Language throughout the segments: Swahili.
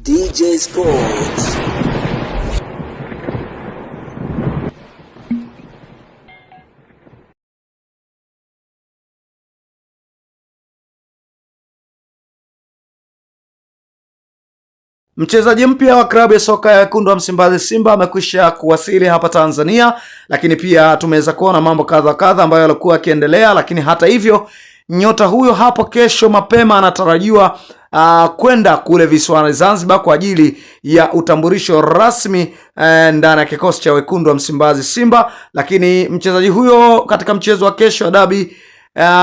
DJ Sports. Mchezaji mpya wa klabu ya soka ya Wekundu wa Msimbazi Simba amekwisha kuwasili hapa Tanzania, lakini pia tumeweza kuona mambo kadha ambayo yalikuwa yakiendelea, lakini hata hivyo nyota huyo hapo kesho mapema anatarajiwa kwenda kule visiwani Zanzibar kwa ajili ya utambulisho rasmi ndani ya kikosi cha Wekundu wa Msimbazi Simba. Lakini mchezaji huyo katika mchezo wa kesho dabi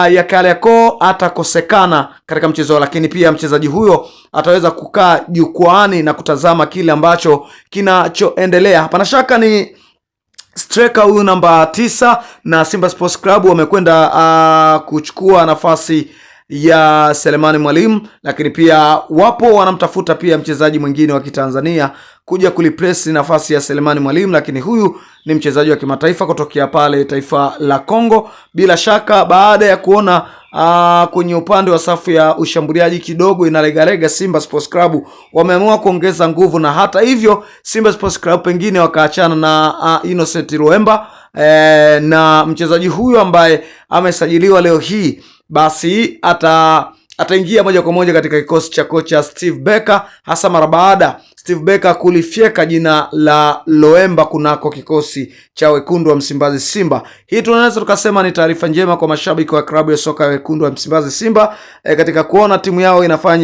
ya Kariakoo atakosekana katika mchezo, lakini pia mchezaji huyo ataweza kukaa jukwaani na kutazama kile ambacho kinachoendelea. Hapana shaka ni striker huyu namba 9 na Simba Sports Club wamekwenda kuchukua nafasi ya Selemani Mwalimu, lakini pia wapo wanamtafuta pia mchezaji mwingine wa Kitanzania kuja kulipress nafasi ya Selemani Mwalimu, lakini huyu ni mchezaji wa kimataifa kutokea pale taifa la Kongo. Bila shaka baada ya kuona kwenye upande wa safu ya ushambuliaji kidogo inalegalega, Simba Sports Club wameamua kuongeza nguvu, na hata hivyo Simba Sports Club pengine wakaachana na Innocent Luemba na mchezaji huyu ambaye amesajiliwa leo hii basi ataingia moja kwa moja katika kikosi cha kocha Steve Becker, hasa mara baada Steve Becker kulifyeka jina la Luemba kunako kikosi cha Wekundu wa Msimbazi Simba. Hii tunaweza tukasema ni taarifa njema kwa mashabiki wa klabu ya soka ya Wekundu wa Msimbazi Simba katika kuona timu yao inafanya